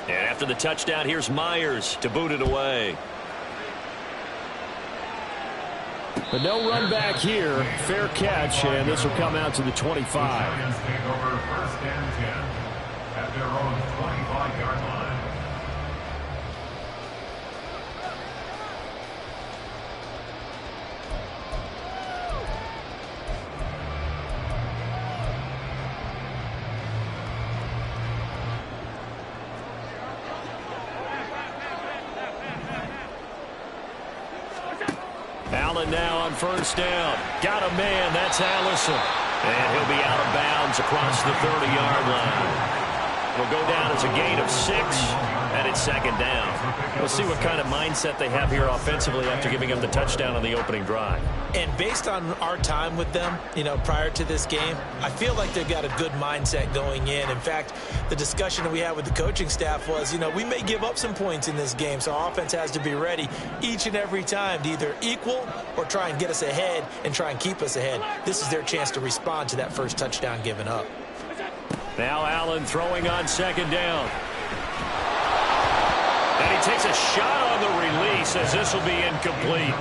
And after the touchdown, here's Myers to boot it away. But no run back here. Fair catch, and this will come out to the 25. Take over 1st and 10 at their own 25-yard line. Allen now on 1st down. Got a man. That's Allison. And he'll be out of bounds across the 30-yard line. Will go down as a gain of 6, and it's 2nd down. We'll see what kind of mindset they have here offensively after giving up the touchdown on the opening drive. And based on our time with them, prior to this game, I feel like they've got a good mindset going in. In fact, the discussion that we had with the coaching staff was, we may give up some points in this game, so our offense has to be ready each and every time to either equal or try and get us ahead and try and keep us ahead. This is their chance to respond to that first touchdown given up. Now Allen throwing on 2nd down. And he takes a shot on the release as this will be incomplete.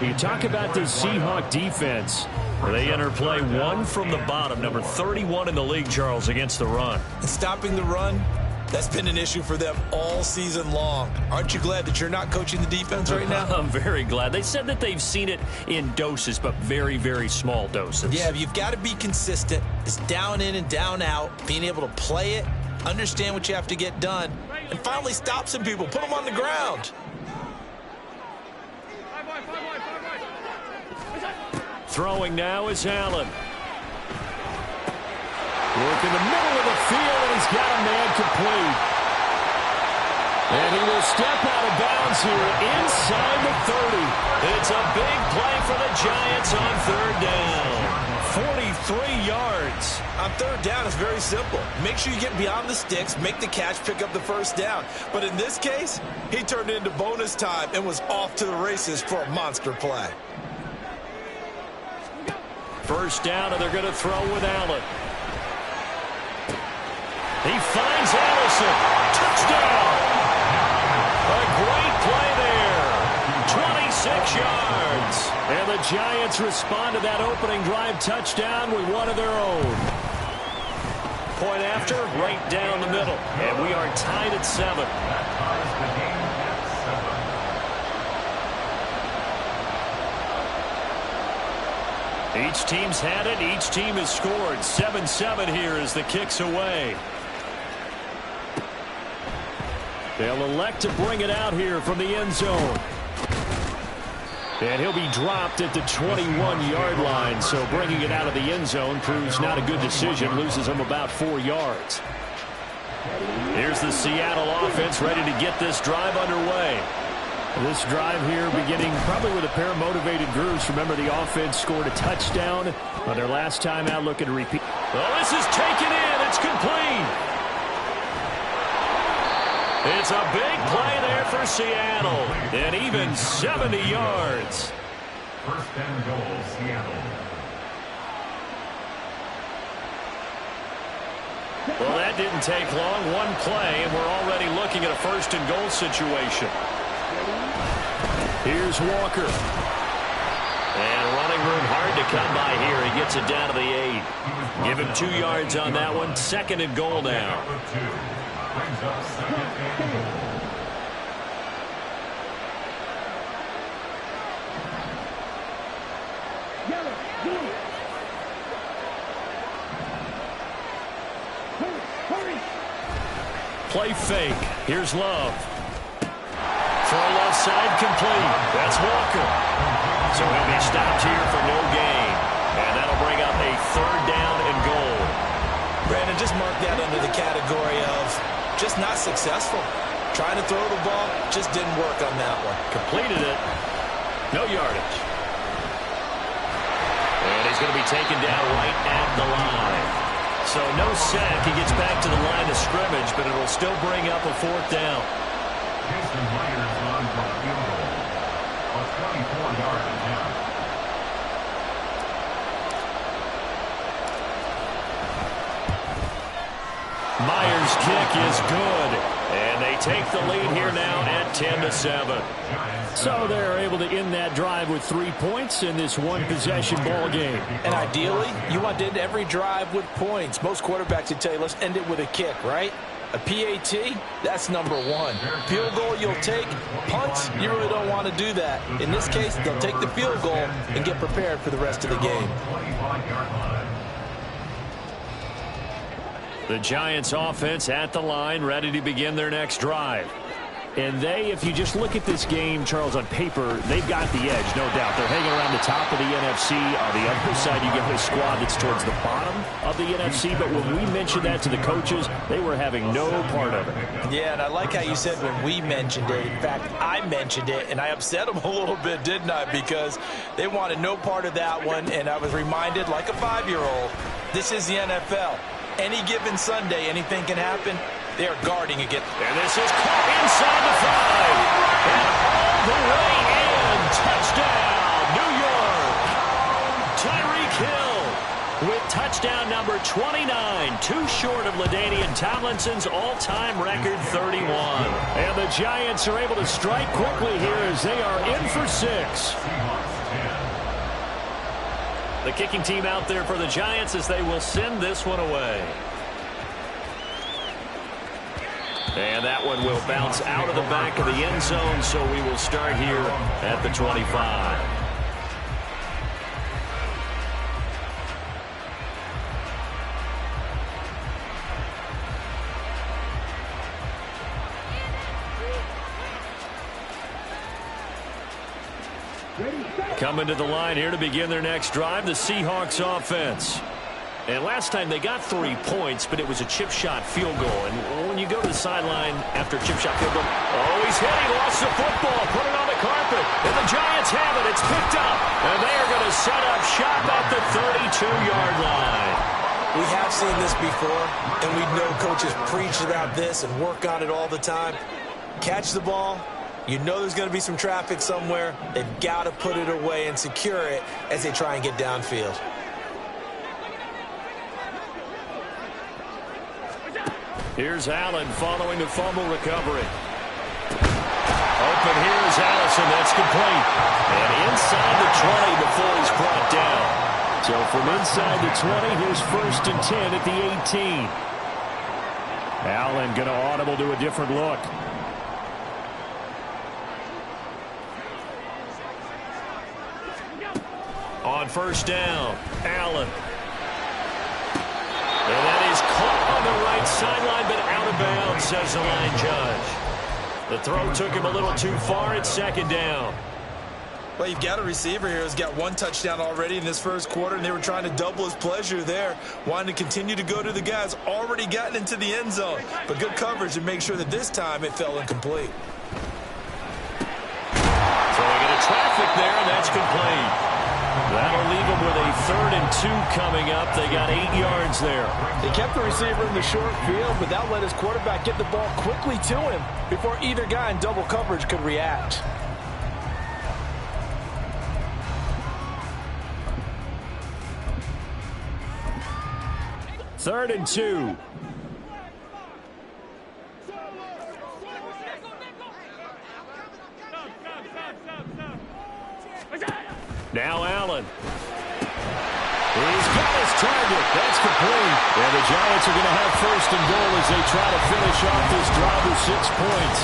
You talk about this Seahawk defense. They enter play 1 from the bottom, number 31 in the league, Charles, against the run. And stopping the run, that's been an issue for them all season long. Aren't you glad that you're not coaching the defense right now? I'm very glad. They said that they've seen it in doses, but very, very small doses. Yeah, you've got to be consistent. It's down in and down out, being able to play it, understand what you have to get done, and finally stop some people, put them on the ground. Throwing now is Allen. Work in the middle of the field, and he's got a man complete. And he will step out of bounds here inside the 30. It's a big play for the Giants on 3rd down. 43 yards. On 3rd down, it's very simple. Make sure you get beyond the sticks, make the catch, pick up the 1st down. But in this case, he turned it into bonus time and was off to the races for a monster play. 1st down, and they're going to throw with Allen. He finds Allison. Touchdown! A great play there. 26 yards. And the Giants respond to that opening drive touchdown with one of their own. Point after, right down the middle. And we are tied at 7. Each team's had it. Each team has scored. 7-7 here as the kick's away. They'll elect to bring it out here from the end zone. And he'll be dropped at the 21-yard line, so bringing it out of the end zone proves not a good decision, loses him about 4 yards. Here's the Seattle offense ready to get this drive underway. This drive here beginning probably with a pair of motivated groups. Remember, the offense scored a touchdown on their last time out, looking to repeat. Oh, this is taken in. It's complete. It's a big play there for Seattle. And even 70 yards. 1st and goal, Seattle. Well, that didn't take long. One play, and we're already looking at a 1st and goal situation. Here's Walker. And running room hard to come by here. He gets it down to the 8. Give him 2 yards on that one. 2nd and goal now. Brings up 2nd and goal. Play fake. Here's Love. Throw left side complete. That's Walker. So he'll be stopped here for no gain. And that'll bring up a 3rd down and goal. Brandon, just mark that under the category of just not successful. Trying to throw the ball, just didn't work on that one. Completed it. No yardage. And he's going to be taken down right at the line. So no sack. He gets back to the line of scrimmage, but it'll still bring up a 4th down. Jason Myers on for a field goal. A 24-yard attempt. Myers' kick is good. And they take the lead here now at 10-7. So they're able to end that drive with 3 points in this one-possession ball game. And ideally, you want to end every drive with points. Most quarterbacks would tell you, let's end it with a kick, right? A PAT, that's number one. Field goal you'll take. Punt, you really don't want to do that. In this case, they'll take the field goal and get prepared for the rest of the game. The Giants offense at the line, ready to begin their next drive. And they, if you just look at this game, Charles, on paper, they've got the edge, no doubt. They're hanging around the top of the NFC. On the other side, you get a squad that's towards the bottom of the NFC. But when we mentioned that to the coaches, they were having no part of it. Yeah, and I like how you said when we mentioned it. In fact, I mentioned it, and I upset them a little bit, didn't I? Because they wanted no part of that one, and I was reminded, like a 5-year-old, this is the NFL. Any given Sunday, anything can happen. They're guarding again. And this is caught inside the 5. And all the way in. Touchdown, New York. Tyreek Hill with touchdown number 29. Too short of LaDainian Tomlinson's all-time record 31. And the Giants are able to strike quickly here as they are in for 6. The kicking team out there for the Giants as they will send this one away. And that one will bounce out of the back of the end zone, so we will start here at the 25. Coming to the line here to begin their next drive, the Seahawks offense. And last time they got 3 points, but it was a chip shot field goal. And when you go to the sideline after a chip shot field goal, oh, he's hit, he lost the football, put it on the carpet, and the Giants have it, it's picked up. And they are going to set up shop at the 32-yard line. We have seen this before, and we know coaches preach about this and work on it all the time. Catch the ball. You know there's going to be some traffic somewhere. They've got to put it away and secure it as they try and get downfield. Here's Allen following the fumble recovery. Open here is Allison. That's complete. And inside the 20 before he's brought down. So from inside the 20, here's 1st and 10 at the 18. Allen going to audible to a different look. On 1st down, Allen. And that is caught on the right sideline, but out of bounds, says the line judge. The throw took him a little too far. It's 2nd down. Well, you've got a receiver here who's got 1 touchdown already in this first quarter, and they were trying to double his pleasure there, wanting to continue to go to the guys already gotten into the end zone. But good coverage to make sure that this time it fell incomplete. Throwing into traffic there, and that's complete. That'll leave them with a 3rd and 2 coming up. They got 8 yards there. They kept the receiver in the short field, but that let his quarterback get the ball quickly to him before either guy in double coverage could react. Third and 2. Now Allen. He's got his target. That's complete. And the Giants are going to have 1st and goal as they try to finish off this drive with 6 points.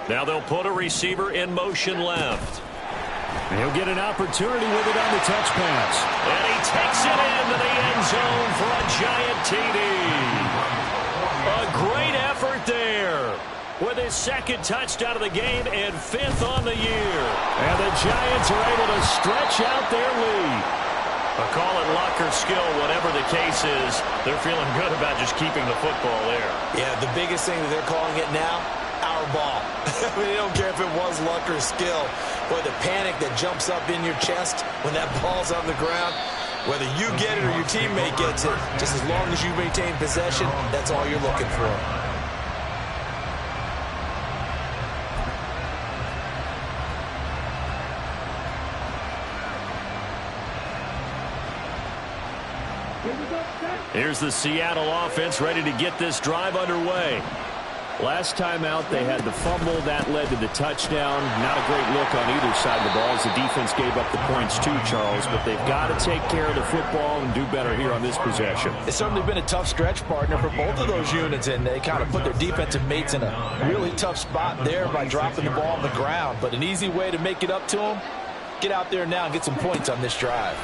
Now they'll put a receiver in motion left. He'll get an opportunity with it on the touch pass. And he takes it into the end zone for a giant TD. A great effort there with his 2nd touchdown of the game and 5th on the year. And the Giants are able to stretch out their lead. Call it luck or skill, whatever the case is, they're feeling good about just keeping the football there. Yeah, the biggest thing that they're calling it now? Our ball. I mean, they don't care if it was luck or skill. Boy, the panic that jumps up in your chest when that ball's on the ground, whether you get it or your teammate gets it, just as long as you maintain possession, that's all you're looking for. Here's the Seattle offense ready to get this drive underway. Last time out, they had the fumble. That led to the touchdown. Not a great look on either side of the ball as the defense gave up the points too, Charles. But they've got to take care of the football and do better here on this possession. It's certainly been a tough stretch, partner, for both of those units, and they kind of put their defensive mates in a really tough spot there by dropping the ball on the ground. But an easy way to make it up to them, get out there now and get some points on this drive.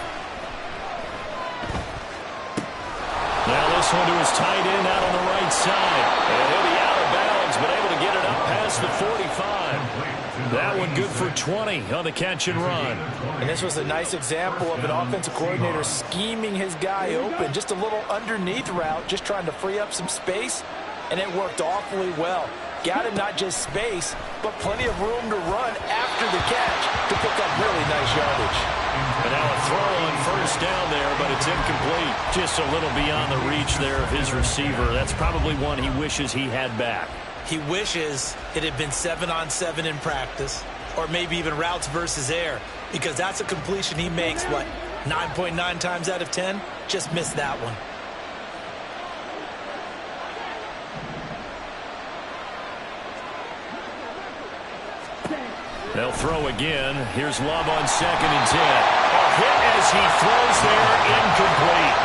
Now this one to his tight end out on the right side. And he'll be out of bounds, but able to get it up past the 45. That one good for 20 on the catch and run. And this was a nice example of an offensive coordinator scheming his guy open. Just a little underneath route, just trying to free up some space, and it worked awfully well. Got him not just space, but plenty of room to run after the catch to pick up really nice yardage. And now a throw on first down there, but it's incomplete. Just a little beyond the reach there of his receiver. That's probably one he wishes he had back. He wishes it had been 7-on-7 in practice, or maybe even routes versus air, because that's a completion he makes, what, 9.9 times out of 10? Just missed that one. They'll throw again. Here's Love on 2nd and 10. A hit as he throws there, incomplete.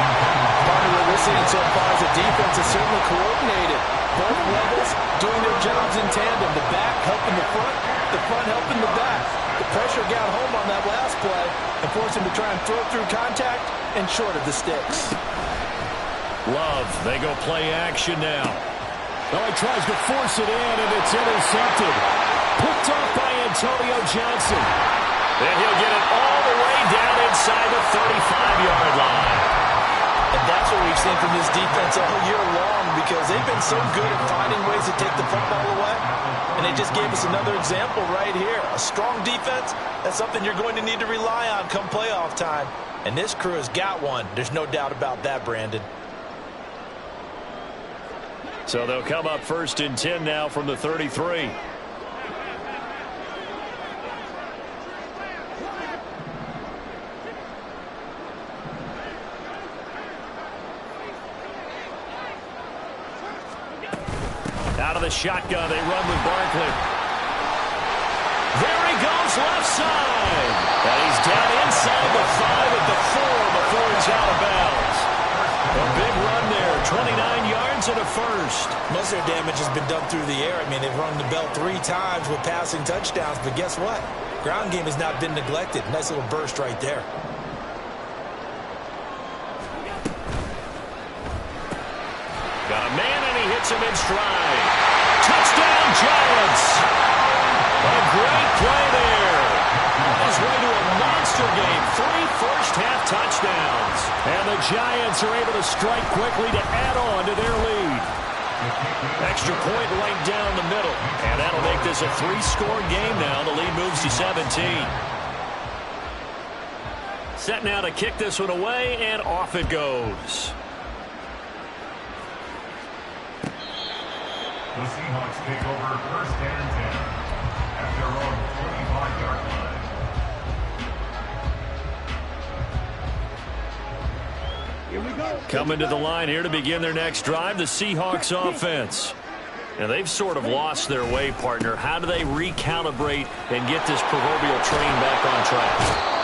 Part of what we're seeing so far is the defense is certainly coordinated. Both levels doing their jobs in tandem. The back helping the front helping the back. The pressure got home on that last play and forced him to try and throw through contact and short of the sticks. Love, they go play action now. Oh, he tries to force it in, and it's intercepted. Picked off by Antonio Johnson. And he'll get it all the way down inside the 35-yard line. And that's what we've seen from this defense all year long, because they've been so good at finding ways to take the football away. And they just gave us another example right here. A strong defense, that's something you're going to need to rely on come playoff time. And this crew has got one. There's no doubt about that, Brandon. So they'll come up 1st and 10 now from the 33. Out of the shotgun, they run with Barkley. There he goes, left side. And he's down inside the 5 at the 4 before he's out of bounds. A big run there, 29 yards and a first. Most of their damage has been done through the air. I mean, they've rung the bell 3 times with passing touchdowns, but guess what? Ground game has not been neglected. Nice little burst right there. Got a man, and he hits him in stride. Touchdown, Giants! A great play there. On his way to a monster game. 3 first-half touchdowns. And the Giants are able to strike quickly to add on to their lead. Extra point right down the middle. And that'll make this a 3-score game now. The lead moves to 17. Set now to kick this one away, and off it goes. The Seahawks take over 1st and 10 at their own 45-yard line. Here we go. Coming to the line here to begin their next drive, the Seahawks offense. And they've sort of lost their way, partner. How do they recalibrate and get this proverbial train back on track?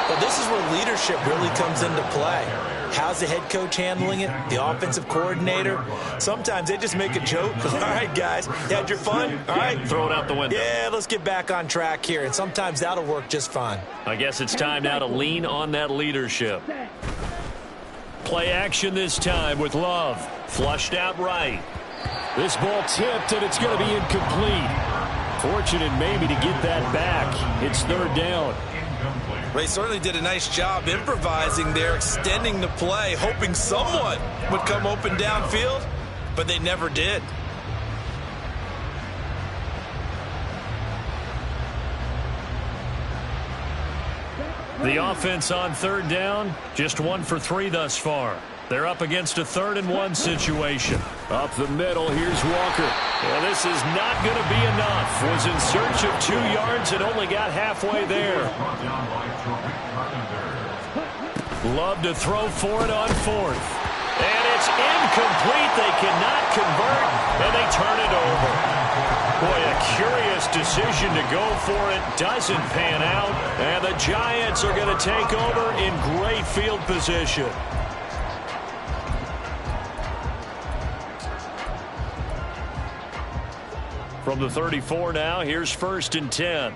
Well, this is where leadership really comes into play. How's the head coach handling it? The offensive coordinator? Sometimes they just make a joke. All right, guys, you had your fun? All right. Throw it out the window. Yeah, let's get back on track here. And sometimes that'll work just fine. I guess it's time now to lean on that leadership. Play action this time with Love. Flushed out right. This ball tipped, and it's going to be incomplete. Fortunate maybe to get that back. It's 3rd down. They certainly did a nice job improvising there, extending the play, hoping someone would come open downfield, but they never did. The offense on third down, just 1 for 3 thus far. They're up against a 3rd-and-1 situation. Up the middle, here's Walker. Well, this is not going to be enough. Was in search of 2 yards and only got halfway there. Love to throw for it on 4th. And it's incomplete. They cannot convert, and they turn it over. Boy, a curious decision to go for it. Doesn't pan out, and the Giants are going to take over in great field position. From the 34 now, here's 1st and 10.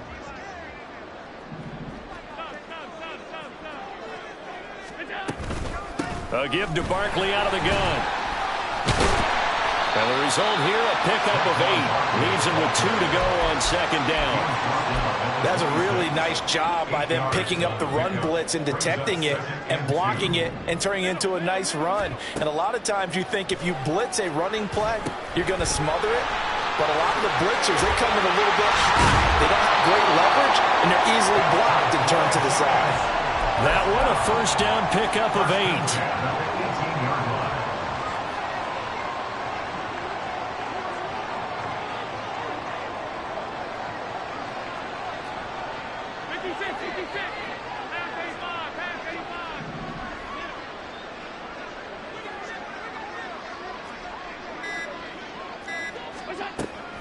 A give to Barkley out of the gun. And the result here, a pickup of 8. Leaves him with 2 to go on 2nd down. That's a really nice job by them picking up the run blitz and detecting it and blocking it and turning it into a nice run. And a lot of times you think if you blitz a running play, you're going to smother it. But a lot of the blitzers, they come in a little bit high. They don't have great leverage, and they're easily blocked and turned to the side. That one, a 1st down pickup of 8.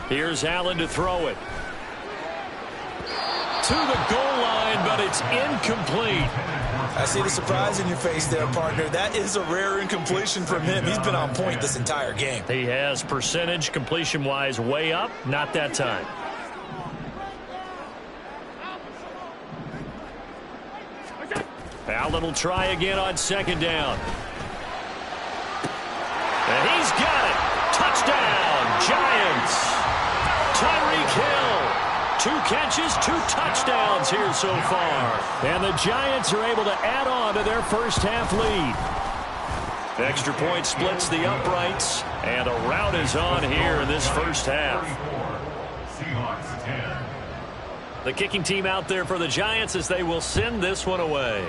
Here's Allen to throw it. To the goal line, but it's incomplete. I see the surprise in your face there, partner. That is a rare incompletion from him. He's been on point this entire game. He has percentage completion-wise way up. Not that time. Allen will try again on 2nd down. And he's got it. Touchdown, Giants. Tyreek Hill. 2 catches, 2 touchdowns here so far. And the Giants are able to add on to their first half lead. Extra point splits the uprights, and a rout is on here in this first half. The kicking team out there for the Giants as they will send this one away.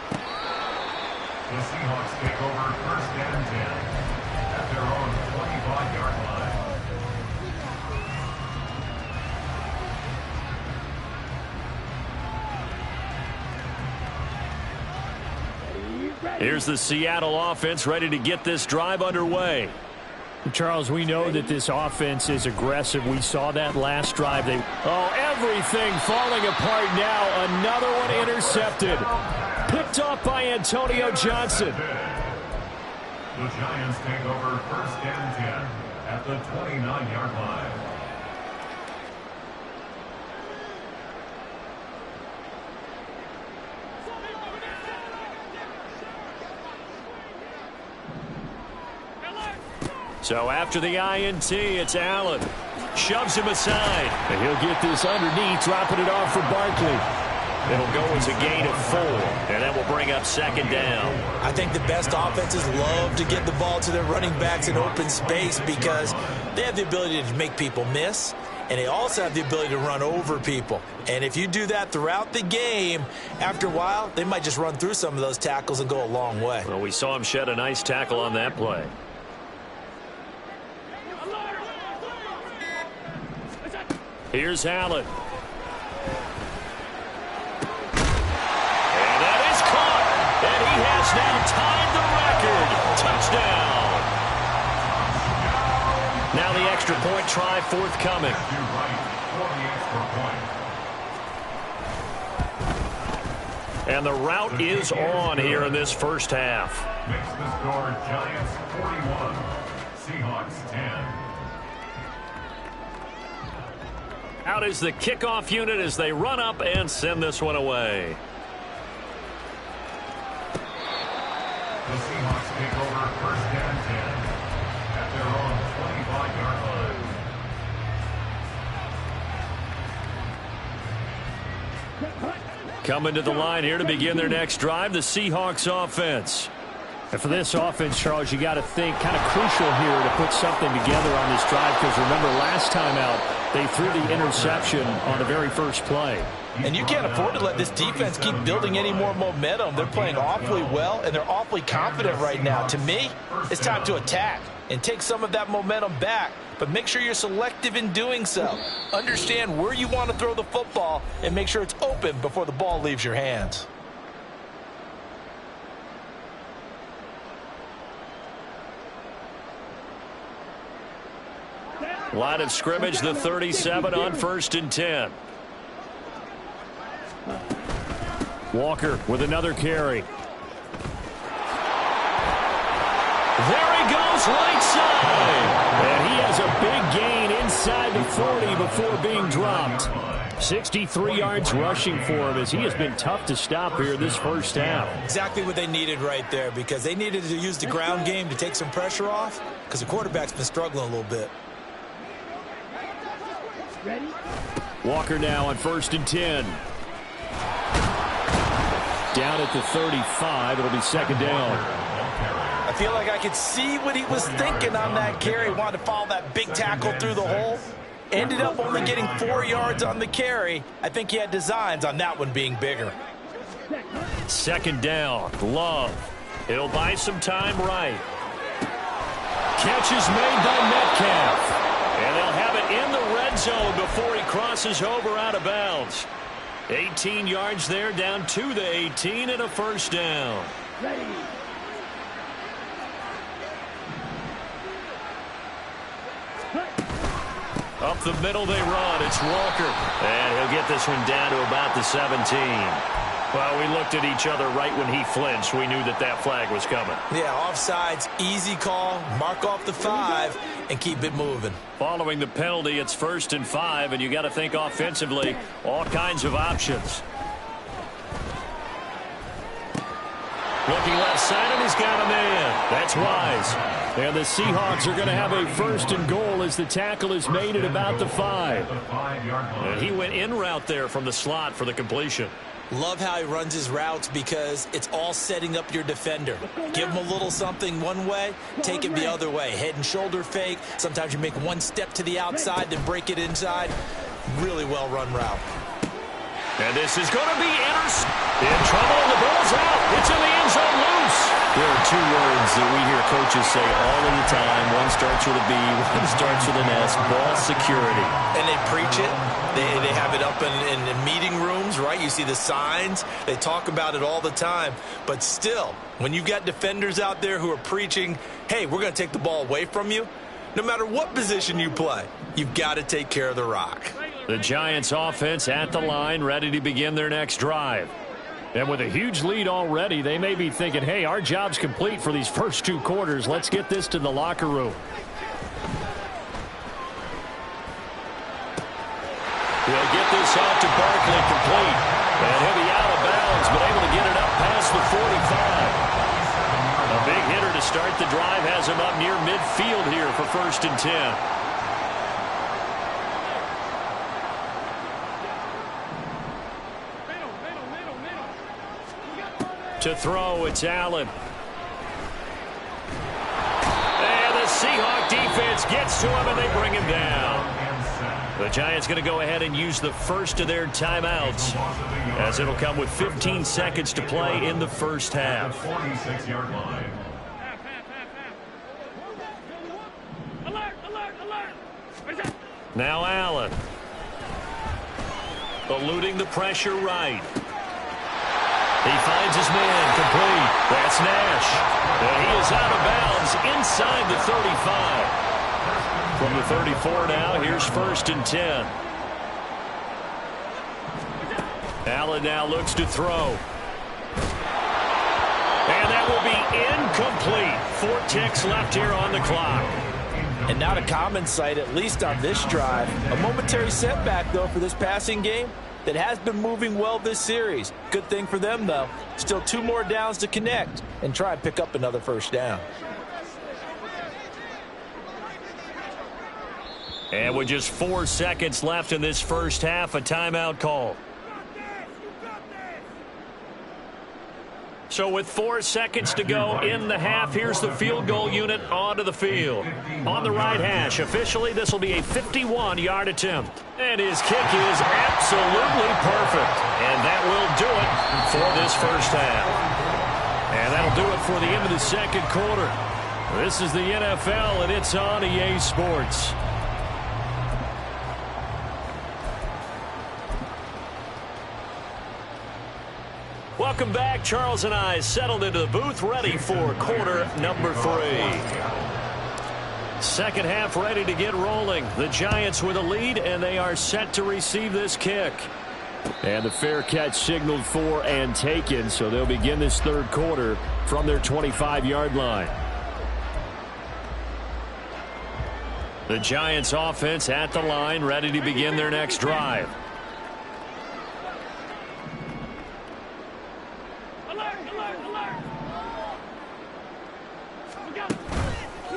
The Seahawks take over 1st and 10 at their own 25-yard line. Here's the Seattle offense ready to get this drive underway. Charles, we know that this offense is aggressive. We saw that last drive. Everything falling apart now. Another one intercepted. Picked off by Antonio Johnson. The Giants take over 1st and 10 at the 29-yard line. So after the INT, it's Allen. Shoves him aside. And he'll get this underneath, dropping it off for Barkley. It'll go as a gain of 4, and that will bring up 2nd down. I think the best offenses love to get the ball to their running backs in open space because they have the ability to make people miss, and they also have the ability to run over people. And if you do that throughout the game, after a while, they might just run through some of those tackles and go a long way. Well, we saw him shed a nice tackle on that play. Here's Allen. And that is caught. And he has now tied the record. Touchdown. Now the extra point try forthcoming. And the route is on here in this first half. Makes the score Giants 41, Seahawks 10. Out is the kickoff unit as they run up and send this one away. The Seahawks take over 1st and 10 at their own 25-yard line. Coming to the line here to begin their next drive, the Seahawks offense. And for this offense, Charles, you got to think kind of crucial here to put something together on this drive, because remember last time out they threw the interception on the very first play. And you can't afford to let this defense keep building any more momentum. They're playing awfully well, and they're awfully confident right now. To me, it's time to attack and take some of that momentum back, but make sure you're selective in doing so. Understand where you want to throw the football and make sure it's open before the ball leaves your hands. Line of scrimmage, the 37 on 1st and 10. Walker with another carry. There he goes, right side. And he has a big gain inside the 40 before being dropped. 63 yards rushing for him, as he has been tough to stop here this first half. Exactly what they needed right there, because they needed to use the ground game to take some pressure off, because the quarterback's been struggling a little bit. Walker now on 1st and 10. Down at the 35. It'll be 2nd down. I feel like I could see what he was thinking on that carry. Wanted to follow that big tackle through the hole. Ended up only getting 4 yards on the carry. I think he had designs on that one being bigger. 2nd down. Love. He'll buy some time right. Catch is made by Metcalf. And they'll have it in the red zone before he crosses over out of bounds. 18 yards there, down to the 18, and a 1st down. Up the middle they run. It's Walker. And he'll get this one down to about the 17. Well, we looked at each other right when he flinched. We knew that that flag was coming. Yeah, offsides, easy call. Mark off the 5 and keep it moving. Following the penalty, it's 1st and 5, and you got to think offensively, all kinds of options. Looking left side, and he's got a man. That's wise. And the Seahawks are going to have a 1st and goal as the tackle is made at about the 5. And he went in route there from the slot for the completion. Love how he runs his routes, because it's all setting up your defender. Give him a little something one way, take it the other way. Head and shoulder fake. Sometimes you make one step to the outside, then break it inside. Really well run route. And this is going to be in trouble, and the ball's out. It's in the end zone, loose. There are 2 words that we hear coaches say all of the time. One starts with a B, one starts with an S, ball security. And they preach it. They have it up in meeting rooms, right? You see the signs. They talk about it all the time. But still, when you've got defenders out there who are preaching, hey, we're going to take the ball away from you, no matter what position you play, you've got to take care of the rock. The Giants offense at the line, ready to begin their next drive. And with a huge lead already, they may be thinking, hey, our job's complete for these first 2 quarters. Let's get this to the locker room. He'll get this out to Barkley complete. And he'll be out of bounds, but able to get it up past the 45. A big hitter to start the drive has him up near midfield here for 1st and 10. To throw, it's Allen. And the Seahawk defense gets to him, and they bring him down. The Giants going to go ahead and use the first of their timeouts, as it'll come with 15 seconds to play in the first half. 46-yard line. Now Allen. Eluding the pressure right. He finds his man complete. That's Nash. And he is out of bounds inside the 35. From the 34 now, here's 1st and 10. Allen now looks to throw. And that will be incomplete. 4 ticks left here on the clock. And not a common sight, at least on this drive. A momentary setback, though, for this passing game that has been moving well this series. Good thing for them, though. Still 2 more downs to connect and try and pick up another 1st down. And with just 4 seconds left in this first half, a timeout call. So with 4 seconds to go in the half, here's the field goal unit onto the field. On the right hash, officially, this will be a 51-yard attempt. And his kick is absolutely perfect. And that will do it for this first half. And that'll do it for the end of the second quarter. This is the NFL, and it's on EA Sports. Welcome back. Charles and I settled into the booth, ready for quarter number 3. Second half ready to get rolling. The Giants with a lead, and they are set to receive this kick. And the fair catch signaled for and taken, so they'll begin this third quarter from their 25-yard line. The Giants offense at the line, ready to begin their next drive.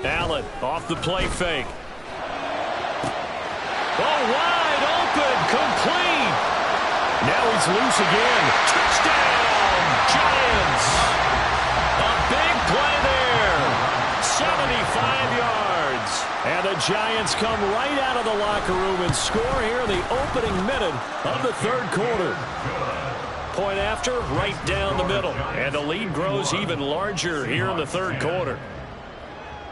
Allen off the play fake. Oh, wide open, complete. Now he's loose again. Touchdown, Giants. A big play there. 75 yards. And the Giants come right out of the locker room and score here in the opening minute of the third quarter. Point after, right down the middle. And the lead grows even larger here in the third quarter.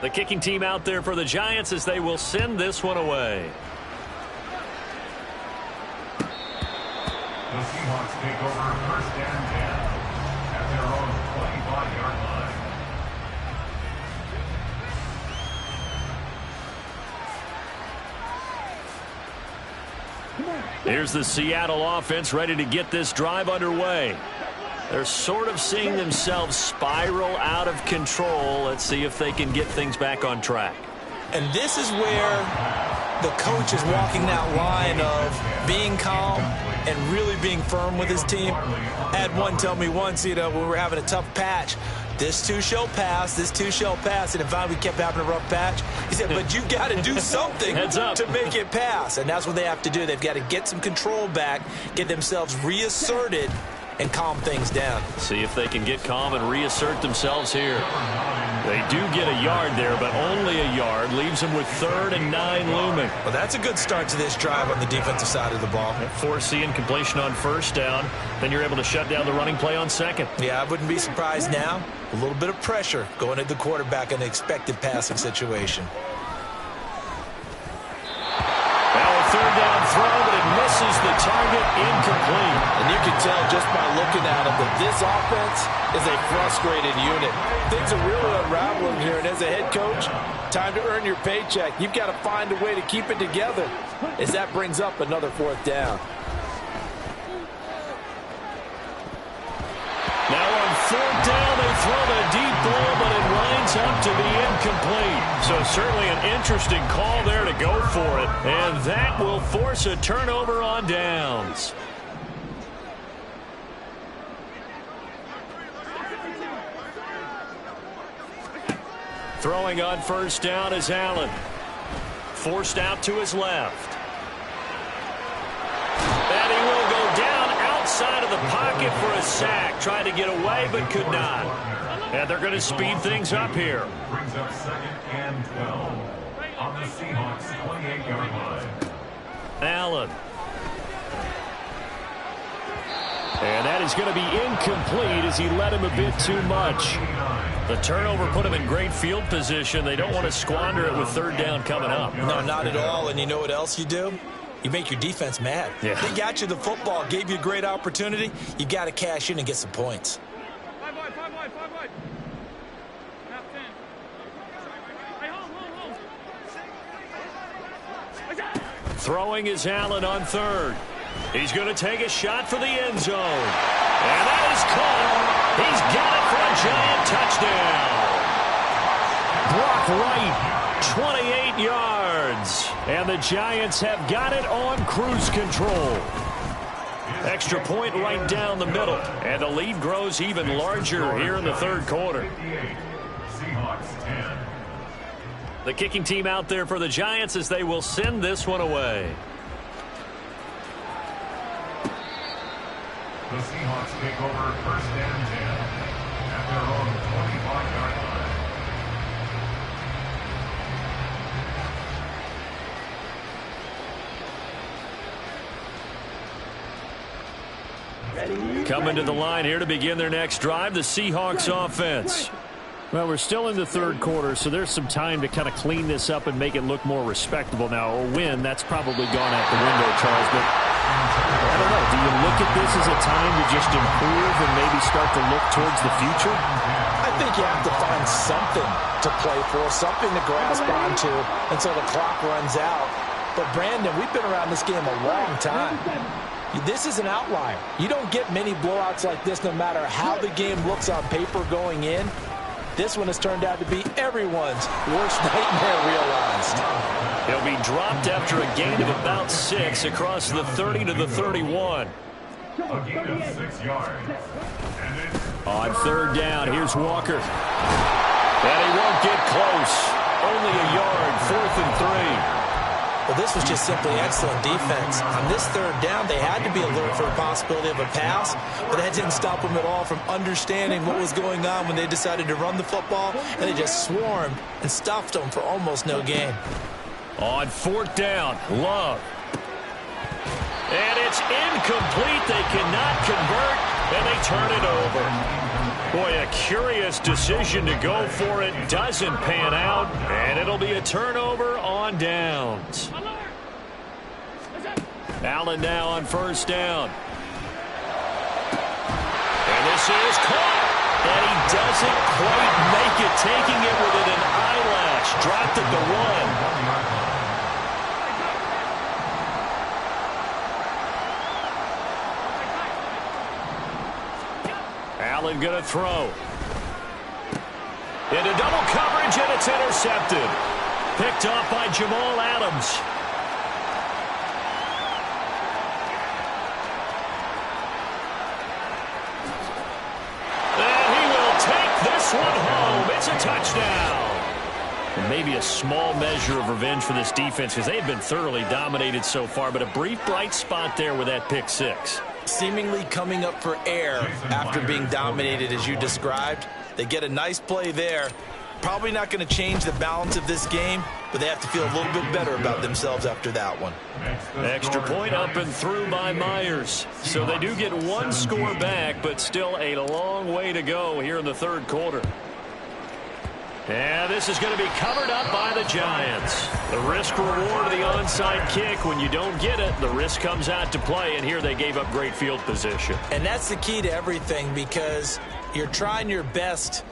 The kicking team out there for the Giants as they will send this one away. The Seahawks take over first and 10 at their own 25-yard line. Here's the Seattle offense ready to get this drive underway. They're sort of seeing themselves spiral out of control. Let's see if they can get things back on track. And this is where the coach is walking that line of being calm and really being firm with his team. I had one tell me once, when we were having a tough patch, this too shall pass, this too shall pass. And if we kept having a rough patch, he said, but you got to do something to make it pass. And that's what they have to do. They've got to get some control back, get themselves reasserted, and calm things down. See if they can get calm and reassert themselves here. They do get a yard there, but only a yard. Leaves them with 3rd and 9 looming. Well, that's a good start to this drive on the defensive side of the ball. Forcing completion on first down. Then you're able to shut down the running play on second. Yeah, I wouldn't be surprised now. A little bit of pressure going at the quarterback in an expected passing situation. Third down throw, but it misses the target, incomplete. And you can tell just by looking at him that this offense is a frustrated unit. Things are really unraveling here, and as a head coach, time to earn your paycheck. You've got to find a way to keep it together as that brings up another 4th down. Now on 4th down, they throw the deep ball, but it winds up to be incomplete. So certainly an interesting call there to go for it. And that will force a turnover on downs. Throwing on first down is Allen. Forced out to his left. And he will go down outside of the pocket for a sack. Tried to get away, but could not. And they're going to speed things up here. Brings up 2nd and 12 on the Seahawks 28-yard line. Allen. And that is going to be incomplete as he led him a bit too much. The turnover put him in great field position. They don't want to squander it with 3rd down coming up. No, not at all. And you know what else you do? You make your defense mad. Yeah. They got you the football, gave you a great opportunity. You got to cash in and get some points. Throwing is Allen on 3rd. He's going to take a shot for the end zone. And that is caught. He's got it for a giant touchdown. Brock Wright, 28 yards. And the Giants have got it on cruise control. Extra point right down the middle. And the lead grows even larger here in the third quarter. Seahawks 10. The kicking team out there for the Giants as they will send this one away. The Seahawks take over first and 10 their own 25-yard line. Coming to the line here to begin their next drive, the Seahawks offense. Well, we're still in the third quarter, so there's some time to kind of clean this up and make it look more respectable. Now, a win, that's probably gone out the window, Charles, but I don't know. Do you look at this as a time to just improve and maybe start to look towards the future? I think you have to find something to play for, something to grasp onto until the clock runs out. But, Brandon, we've been around this game a long time. This is an outlier. You don't get many blowouts like this no matter how the game looks on paper going in. This one has turned out to be everyone's worst nightmare realized. He'll be dropped after a gain of about 6 across the 30 to the 31. A gain of 6 yards. On third down, here's Walker. And he won't get close. Only a yard, 4th and 3. Well, this was just simply excellent defense. On this third down, they had to be alert for the possibility of a pass, but that didn't stop them at all from understanding what was going on when they decided to run the football, and they just swarmed and stuffed them for almost no gain. On fourth down, Love. And it's incomplete. They cannot convert, and they turn it over. Boy, a curious decision to go for it. Doesn't pan out, and it'll be a turnover on downs. Allen now on first down. And this is caught. And he doesn't quite make it, taking it within an eyelash. Dropped at the 1. Allen going to throw. Into double coverage, and it's intercepted. Picked off by Jamal Adams. And he will take this one home. It's a touchdown. And maybe a small measure of revenge for this defense because they've been thoroughly dominated so far, but a brief bright spot there with that pick 6. Seemingly coming up for air after being dominated as you described. They get a nice play there. Probably not going to change the balance of this game, but they have to feel a little bit better about themselves after that one. Extra point up and through by Myers. So they do get one score back, but still a long way to go here in the third quarter. And this is going to be covered up by the Giants. The risk reward of the onside kick. When you don't get it, the risk comes out to play, and here they gave up great field position. And that's the key to everything, because you're trying your best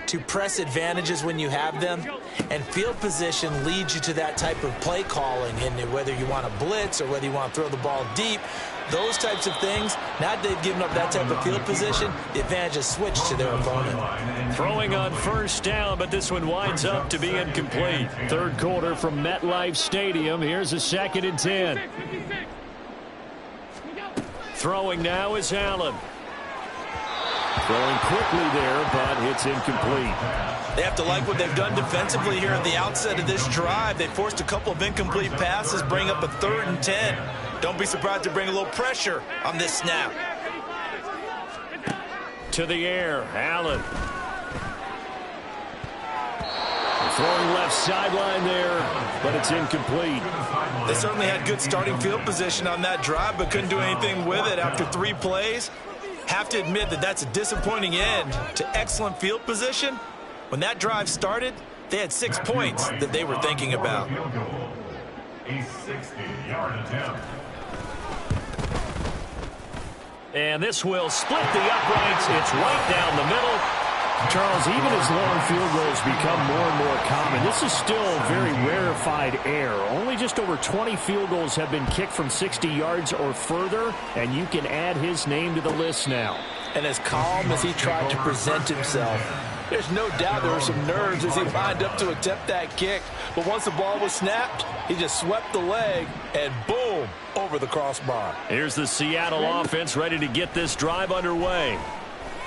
to press advantages when you have them, and field position leads you to that type of play calling. And whether you want to blitz or whether you want to throw the ball deep, those types of things, now that they've given up that type of field position, the advantage is switched to their opponent. Throwing on first down, but this one winds up to be incomplete. Third quarter from MetLife Stadium. Here's a 2nd and 10. Throwing now is Allen. Throwing quickly there, but it's incomplete. They have to like what they've done defensively here at the outset of this drive. They forced a couple of incomplete passes, bring up a 3rd and 10. Don't be surprised to bring a little pressure on this snap. To the air, Allen. Throwing left sideline there, but it's incomplete. They certainly had good starting field position on that drive, but couldn't do anything with it after 3 plays. Have to admit that that's a disappointing end to excellent field position. When that drive started, they had 6 points that they were thinking about. A 60-yard attempt. And this will split the uprights. It's right down the middle. Charles, even as long field goals become more and more common, this is still very rarefied air. Only just over 20 field goals have been kicked from 60 yards or further, and you can add his name to the list now. And as calm as he tried to present himself, there's no doubt there were some nerves as he lined up to attempt that kick. But once the ball was snapped, he just swept the leg and boom, over the crossbar. Here's the Seattle offense ready to get this drive underway.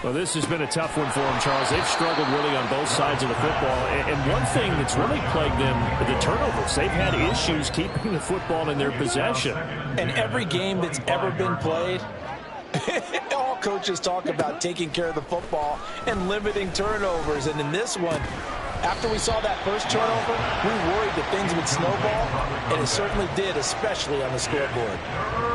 Well, this has been a tough one for them, Charles. They've struggled really on both sides of the football. And one thing that's really plagued them, the turnovers. They've had issues keeping the football in their possession. And every game that's ever been played, coaches talk about taking care of the football and limiting turnovers. And in this one, after we saw that first turnover, we worried that things would snowball, and it certainly did, especially on the scoreboard.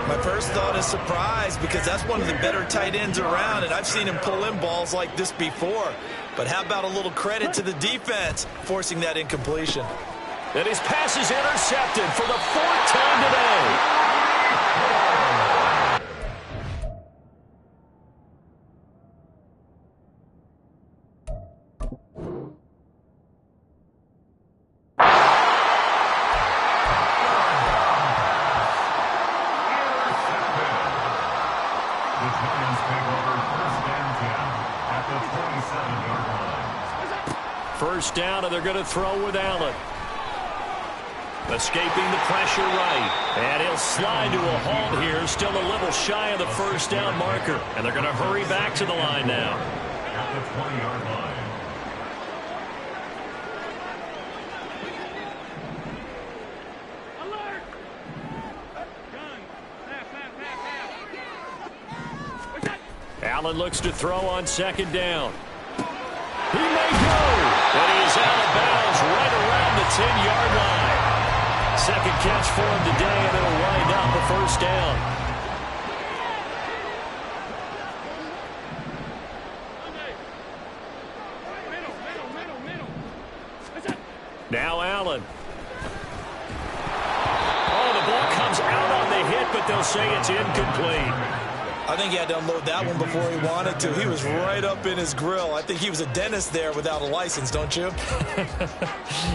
My first thought is surprise, because that's one of the better tight ends around, and I've seen him pull in balls like this before. But how about a little credit to the defense forcing that incompletion? And his pass is intercepted for the 4th time today. First down, and they're going to throw with Allen. Escaping the pressure right. And he'll slide to a halt here. Still a little shy of the first down marker. And they're going to hurry back to the line now. At the 20-yard line. Allen looks to throw on second down. He may go, but he is out of bounds right around the 10-yard line. Second catch for him today, and it'll wind up a first down. Now Allen. Oh, the ball comes out on the hit, but they'll say it's incomplete. I think he had to unload that one before he wanted to. He was right up in his grill. I think he was a dentist there without a license, don't you?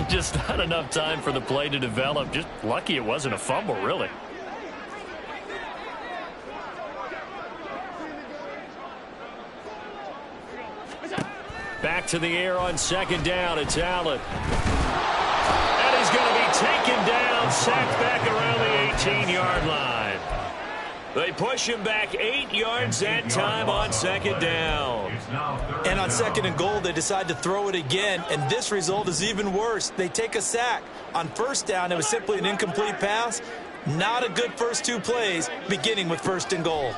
Just not enough time for the play to develop. Just lucky it wasn't a fumble, really. Back to the air on second down. It's Allen. And he's going to be taken down, sacked back around the 18-yard line. They push him back 8 yards that time on second down. And on second and goal, they decide to throw it again, and this result is even worse. They take a sack. On first down, it was simply an incomplete pass. Not a good first 2 plays, beginning with first and goal.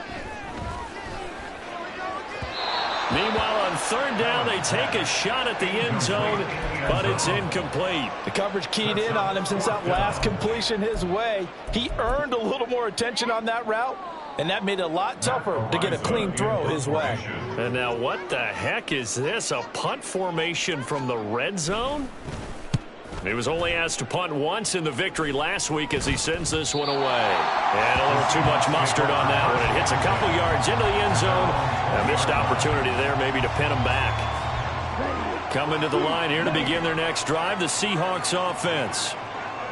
Meanwhile, on third down, they take a shot at the end zone, but it's incomplete. The coverage keyed in on him since that last completion his way. He earned a little more attention on that route, and that made it a lot tougher to get a clean throw his way. And now what the heck is this? A punt formation from the red zone? He was only asked to punt once in the victory last week as he sends this one away. And a little too much mustard on that one. It hits a couple yards into the end zone. A missed opportunity there maybe to pin him back. Coming to the line here to begin their next drive, the Seahawks offense.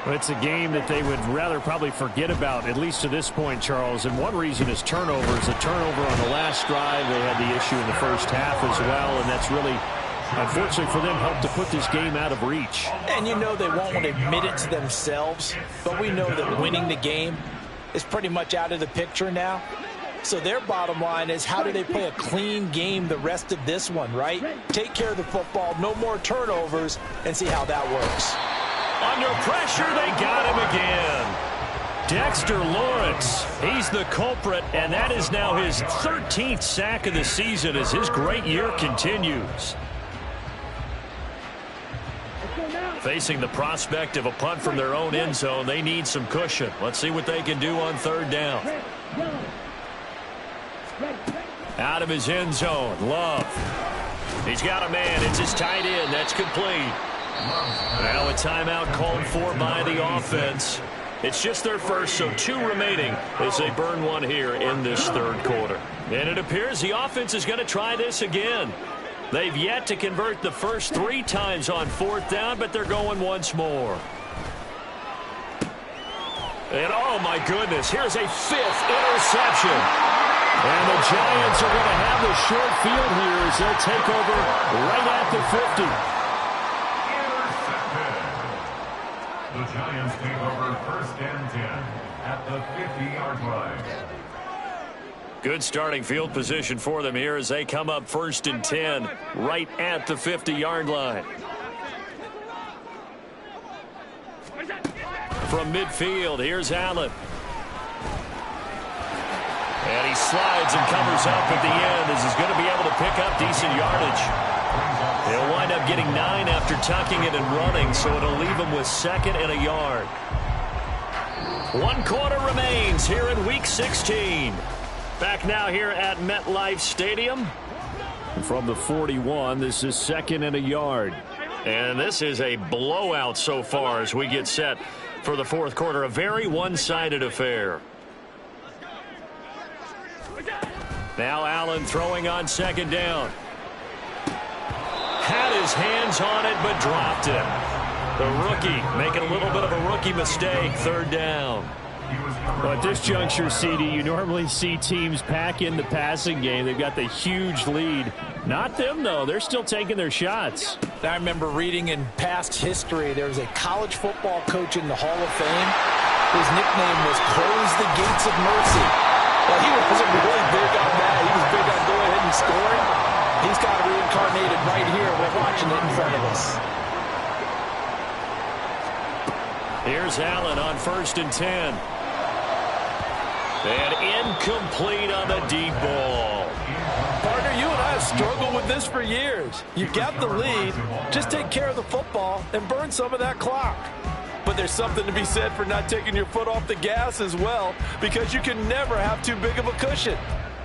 Well, it's a game that they would rather probably forget about, at least to this point, Charles. And one reason is turnovers. A turnover on the last drive. They had the issue in the first half as well, and that's really, unfortunately for them, helped to put this game out of reach. And you know they won't want to admit it to themselves, but we know that winning the game is pretty much out of the picture now. So their bottom line is, how do they play a clean game the rest of this one, right? Take care of the football, no more turnovers, and see how that works. Under pressure, they got him again. Dexter Lawrence, he's the culprit, and that is now his 13th sack of the season as his great year continues. Facing the prospect of a punt from their own end zone, they need some cushion. Let's see what they can do on third down. Out of his end zone, Love. He's got a man. It's his tight end. That's complete. Now a timeout called for by the offense. It's just their first, so 2 remaining as they burn one here in this third quarter. And it appears the offense is going to try this again. They've yet to convert the first 3 times on fourth down, but they're going once more. And oh my goodness, here's a 5th interception. And the Giants are going to have the short field here as they'll take over right at the 50. The Giants take over first and 10 at the 50-yard line. Good starting field position for them here as they come up first and 10 right at the 50-yard line. From midfield, here's Allen. And he slides and covers up at the end as he's going to be able to pick up decent yardage. He'll wind up getting 9 after tucking it and running, so it'll leave him with 2nd and a yard. 1 quarter remains here in Week 16. Back now here at MetLife Stadium. From the 41, this is 2nd and a yard. And this is a blowout so far as we get set for the 4th quarter. A very one-sided affair. Now Allen throwing on 2nd down. Had his hands on it, but dropped it. The rookie making a little bit of a rookie mistake. 3rd down. Well, at this juncture, CD, you normally see teams pack in the passing game. They've got the huge lead. Not them, though. They're still taking their shots. I remember reading in past history, there was a college football coach in the Hall of Fame whose nickname was Close the Gates of Mercy. Well, he wasn't really big on that. He was big on go ahead and scoring. He's got reincarnated right here. We're watching it in front of us. Here's Allen on 1st and 10. And incomplete on the deep ball. Partner, you and I have struggled with this for years. You got the lead. Just take care of the football and burn some of that clock. But there's something to be said for not taking your foot off the gas as well, because you can never have too big of a cushion.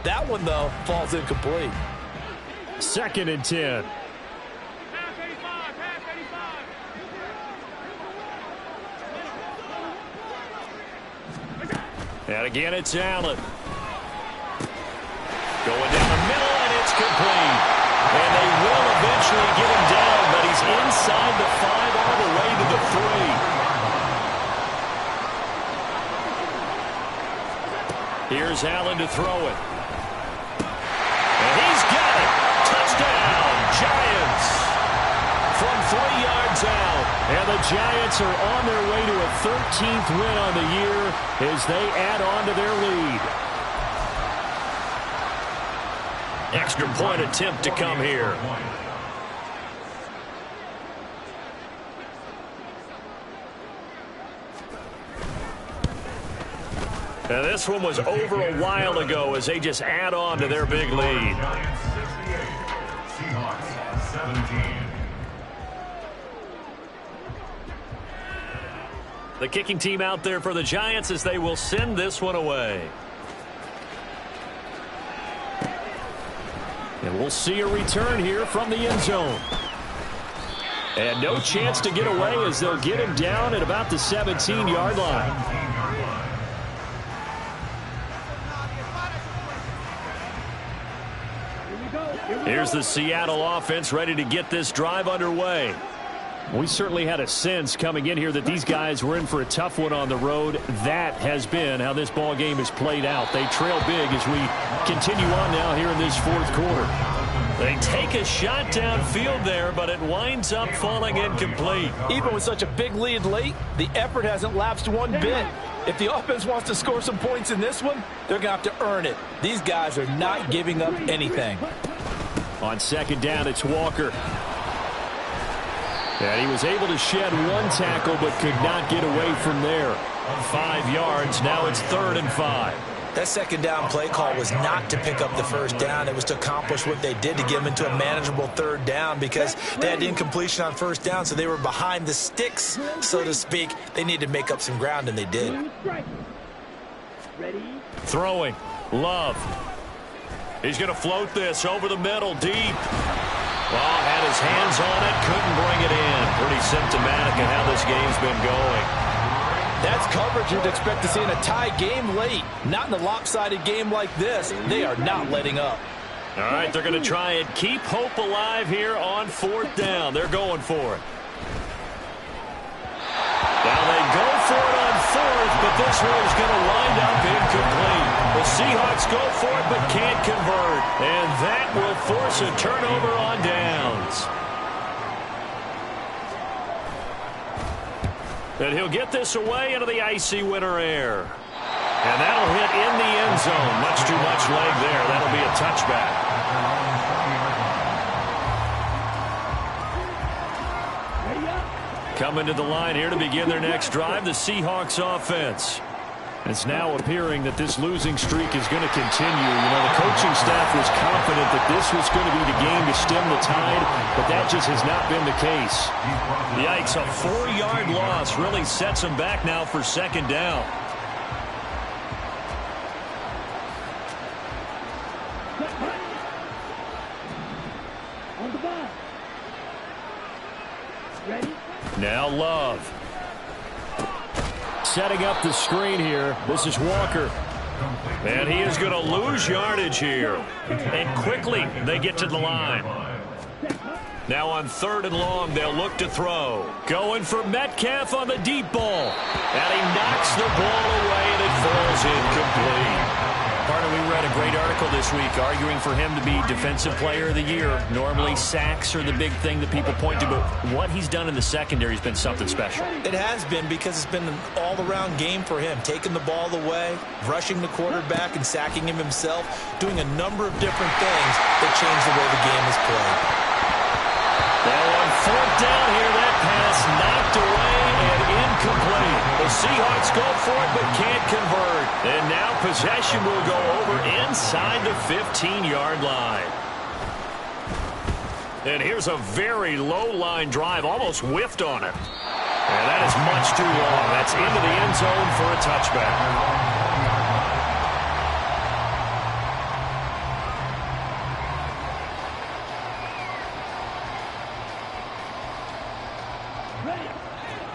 That one, though, falls incomplete. 2nd and 10. And again, it's Allen. Going down the middle, and it's complete. And they will eventually get him down, but he's inside the 5 all the way to the 3. Here's Allen to throw it. And he's got it. Touchdown, Giants. From 3 yards out. And the Giants are on their way to a 13th win on the year as they add on to their lead. Extra point attempt to come here. And this one was over a while ago as they just add on to their big lead. Seahawks 17. The kicking team out there for the Giants as they will send this one away. And we'll see a return here from the end zone. And no chance to get away as they'll get him down at about the 17-yard line. Here's the Seattle offense ready to get this drive underway. We certainly had a sense coming in here that these guys were in for a tough one on the road. That has been how this ball game has played out. They trail big as we continue on now here in this 4th quarter. They take a shot downfield there, but it winds up falling incomplete. Even with such a big lead late, the effort hasn't lapsed one bit. If the offense wants to score some points in this one, they're going to have to earn it. These guys are not giving up anything. On 2nd down, it's Walker. And he was able to shed 1 tackle but could not get away from there. 5 yards. Now it's 3rd and 5. That 2nd down play call was not to pick up the 1st down. It was to accomplish what they did to get them into a manageable 3rd down because they had incompletion on 1st down, so they were behind the sticks, so to speak. They needed to make up some ground, and they did. Throwing. Love. He's going to float this over the middle, deep. Well, had his hands on it, couldn't bring it in. Pretty symptomatic of how this game's been going. That's coverage you'd expect to see in a tie game late. Not in a lopsided game like this. They are not letting up. All right, they're going to try and keep hope alive here on 4th down. They're going for it. Now they go for it on 4th, but this one's going to wind up incomplete. The Seahawks go for it but can't convert, and that will force a turnover on downs. And he'll get this away into the icy winter air. And that'll hit in the end zone. Much too much leg there. That'll be a touchback. Coming to the line here to begin their next drive, the Seahawks offense. It's now appearing that this losing streak is going to continue. You know, the coaching staff was confident that this was going to be the game to stem the tide, but that just has not been the case. Yikes, a 4-yard loss really sets them back now for second down. Now Love. Setting up the screen here. This is Walker. And he is going to lose yardage here. And quickly they get to the line. Now on 3rd and long, they'll look to throw. Going for Metcalf on the deep ball. And he knocks the ball away, and it falls incomplete. Partner, we read a great article this week arguing for him to be Defensive Player of the Year. Normally, sacks are the big thing that people point to, but what he's done in the secondary has been something special. It has been, because it's been an all-around game for him. Taking the ball away, rushing the quarterback, and sacking him himself, doing a number of different things that change the way the game is played. Now on 4th down here, that pass knocked away and incomplete. The Seahawks go for it but can't convert. And now possession will go over inside the 15-yard line. And here's a very low-line drive, almost whiffed on it. And that is much too long. That's into the end zone for a touchback.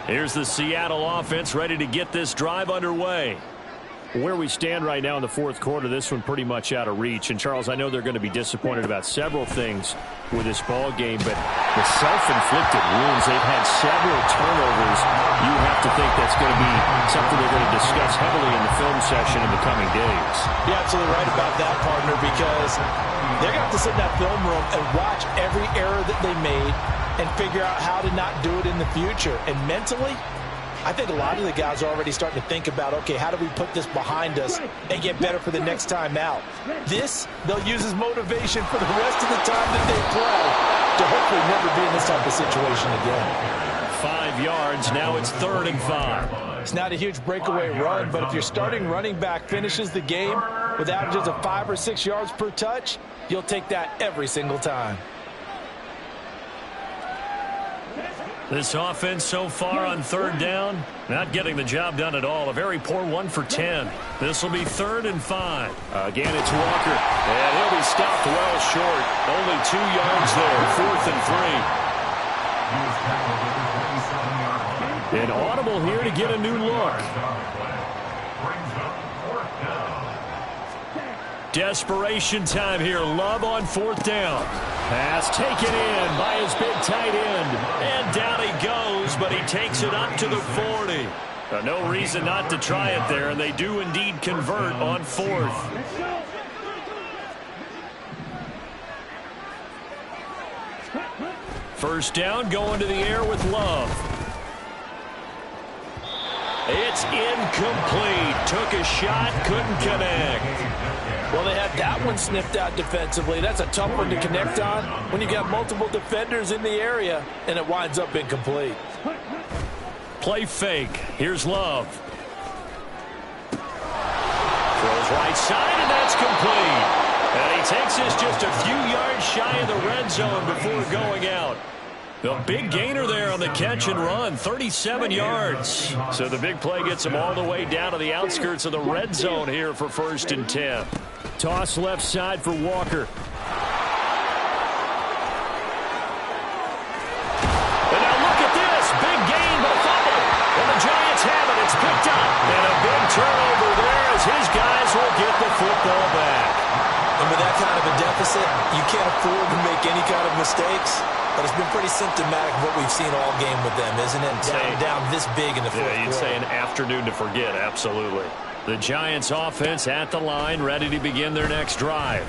Here's the Seattle offense ready to get this drive underway. Where we stand right now in the 4th quarter, this one pretty much out of reach. And, Charles, I know they're going to be disappointed about several things with this ball game, but the self-inflicted wounds, they've had several turnovers. You have to think that's going to be something they're going to discuss heavily in the film session in the coming days. You're absolutely right about that, partner, because they're going to have to sit in that film room and watch every error that they made and figure out how to not do it in the future. And mentally, I think a lot of the guys are already starting to think about, okay, how do we put this behind us and get better for the next time out? This, they'll use as motivation for the rest of the time that they play to hopefully never be in this type of situation again. 5 yards, now it's 3rd and 5. It's not a huge breakaway run, but if your starting running back finishes the game with averages of 5 or 6 yards per touch, you'll take that every single time. This offense so far on 3rd down, not getting the job done at all. A very poor 1 for 10. This will be 3rd and 5. Again, it's Walker. And he'll be stopped well short. Only 2 yards there, 4th and 3. An audible here to get a new look. Desperation time here. Love on 4th down. Pass taken in by his big tight end. And down he goes, but he takes it up to the 40. No reason not to try it there, and they do indeed convert on 4th. First down, going to the air with Love. It's incomplete. Took a shot, couldn't connect. Well, they had that one sniffed out defensively. That's a tough one to connect on when you got multiple defenders in the area, and it winds up incomplete. Play fake. Here's Love. Throws right side, and that's complete. And he takes this just a few yards shy of the red zone before going out. The big gainer there on the catch and run, 37 yards. So the big play gets him all the way down to the outskirts of the red zone here for 1st and 10. Toss left side for Walker. And now look at this. Big gain, but fumble. And the Giants have it. It's picked up. And a big turnover there as his guys will get the football back. And with that kind of a deficit, you can't afford to make any kind of mistakes. But it's been pretty symptomatic of what we've seen all game with them, isn't it? Down this big in the 4th quarter. You'd say an afternoon to forget, absolutely. The Giants offense at the line, ready to begin their next drive.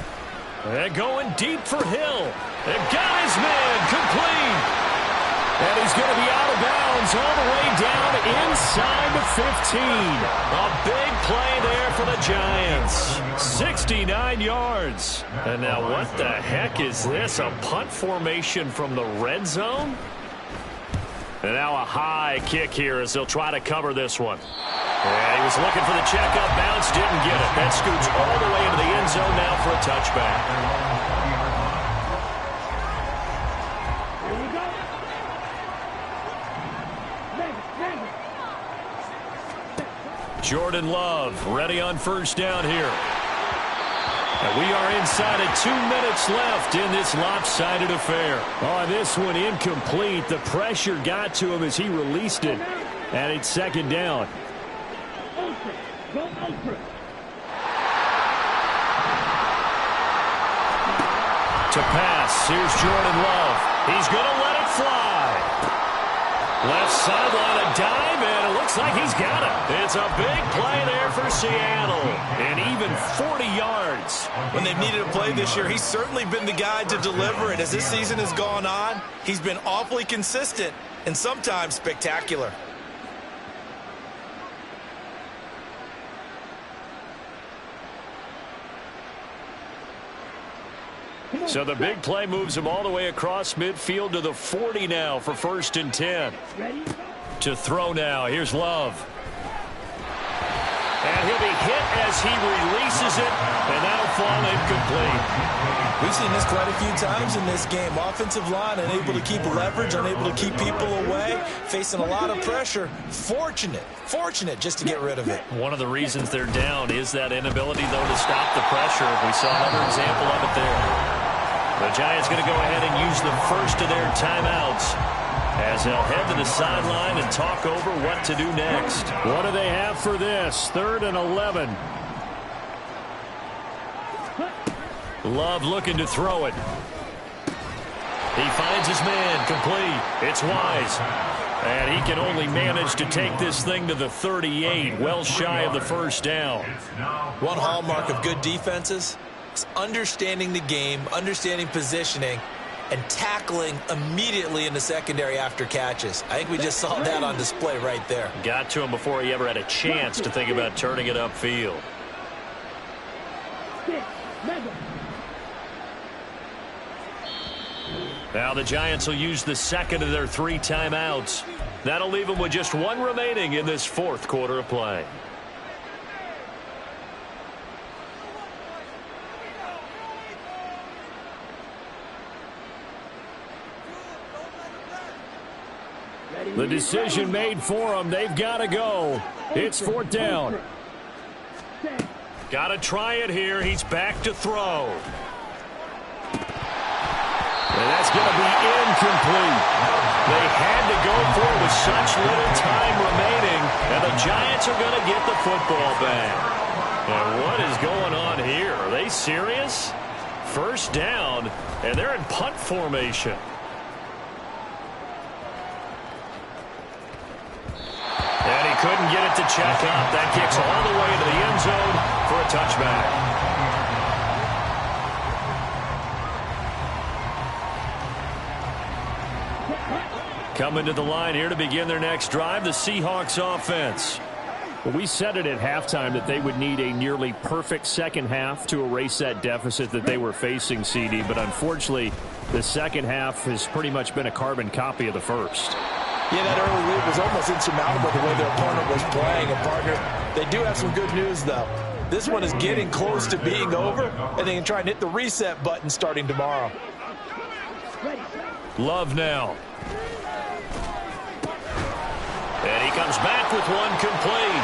They're going deep for Hill. They've got his man complete. And he's going to be out of bounds all the way down inside the 15. A big play there for the Giants. 69 yards. And now what the heck is this? A punt formation from the red zone? And now a high kick here as they'll try to cover this one. And he was looking for the checkup bounce, didn't get it. That scoots all the way into the end zone now for a touchback. Jordan Love ready on first down here. And we are inside of 2 minutes left in this lopsided affair. On this one, incomplete. The pressure got to him as he released it. And it's second down. To pass, here's Jordan Love. He's going to let it fly. Left sideline, a dive, and it looks like he's got it. It's a big play there for Seattle. And even 40 yards. When they've needed a play this year, he's certainly been the guy to deliver it. As this season has gone on, he's been awfully consistent and sometimes spectacular. So the big play moves him all the way across midfield to the 40 now for 1st and 10. To throw now. Here's Love. And he'll be hit as he releases it, and that'll fall incomplete. We've seen this quite a few times in this game. Offensive line unable to keep leverage, unable to keep people away, facing a lot of pressure. Fortunate just to get rid of it. One of the reasons they're down is that inability, though, to stop the pressure. We saw another example of it there. The Giants going to go ahead and use the first of their timeouts as they'll head to the sideline and talk over what to do next. What do they have for this? 3rd and 11. Love looking to throw it. He finds his man, complete. It's Wise. And he can only manage to take this thing to the 38, well shy of the first down. One hallmark of good defenses is understanding the game, understanding positioning, and tackling immediately in the secondary after catches. I think we just saw that on display right there. Got to him before he ever had a chance to think about turning it upfield. Now the Giants will use the second of their 3 timeouts. That'll leave them with just 1 remaining in this 4th quarter of play. The decision made for them. They've got to go. It's 4th down. Got to try it here. He's back to throw. And that's going to be incomplete. They had to go for it with such little time remaining, and the Giants are going to get the football back. And what is going on here? Are they serious? 1st down, and they're in punt formation. And he couldn't get it to check up. That kicks all the way into the end zone for a touchback. Coming to the line here to begin their next drive, the Seahawks offense. Well, we said it at halftime that they would need a nearly perfect second half to erase that deficit that they were facing, CD. But unfortunately, the second half has pretty much been a carbon copy of the first. Yeah, that early lead was almost insurmountable the way their opponent was playing. And, partner, they do have some good news, though. This one is getting close to being over, and they can try and hit the reset button starting tomorrow. Love now. And he comes back with one complete.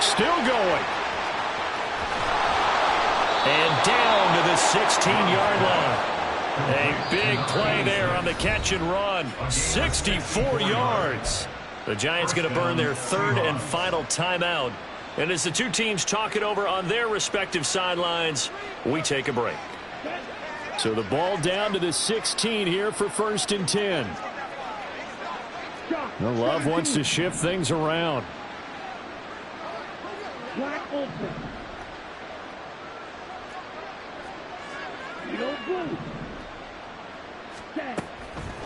Still going. And down to the 16-yard line. A big play there on the catch and run. 64 yards. The Giants going to burn their 3rd and final timeout. And as the 2 teams talk it over on their respective sidelines, we take a break. So the ball down to the 16 here for 1st and 10. The Love wants to shift things around.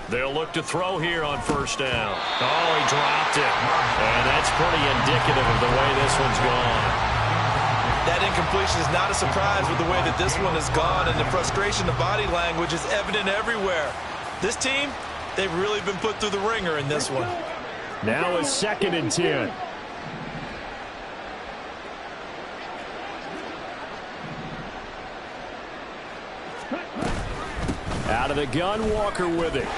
They'll look to throw here on 1st down. Oh, he dropped it. And that's pretty indicative of the way this one's gone. That incompletion is not a surprise with the way that this one has gone, and the frustration, the body language is evident everywhere. This team, they've really been put through the ringer in this one. Now a 2nd and 10. Out of the gun, Walker with it.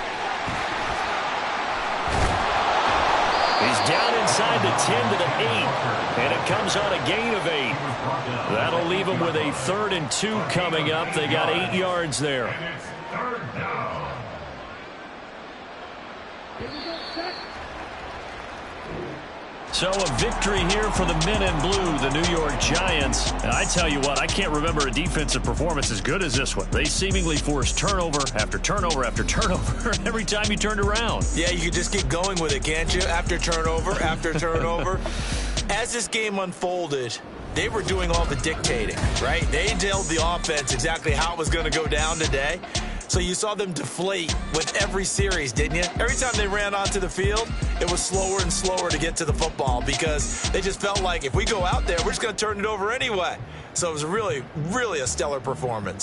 He's down inside the 10 to the 8, and it comes on a gain of 8. That'll leave him with a 3rd and 2 coming up. They got 8 yards there. And it's 3rd down. So a victory here for the men in blue, the New York Giants. And I tell you what, I can't remember a defensive performance as good as this one. They seemingly forced turnover after turnover after turnover every time you turned around. Yeah, you can just keep going with it, can't you? After turnover, after turnover. As this game unfolded, they were doing all the dictating, right? They told the offense exactly how it was going to go down today. So you saw them deflate with every series, didn't you? Every time they ran onto the field, it was slower and slower to get to the football because they just felt like if we go out there, we're just going to turn it over anyway. So it was really, really a stellar performance.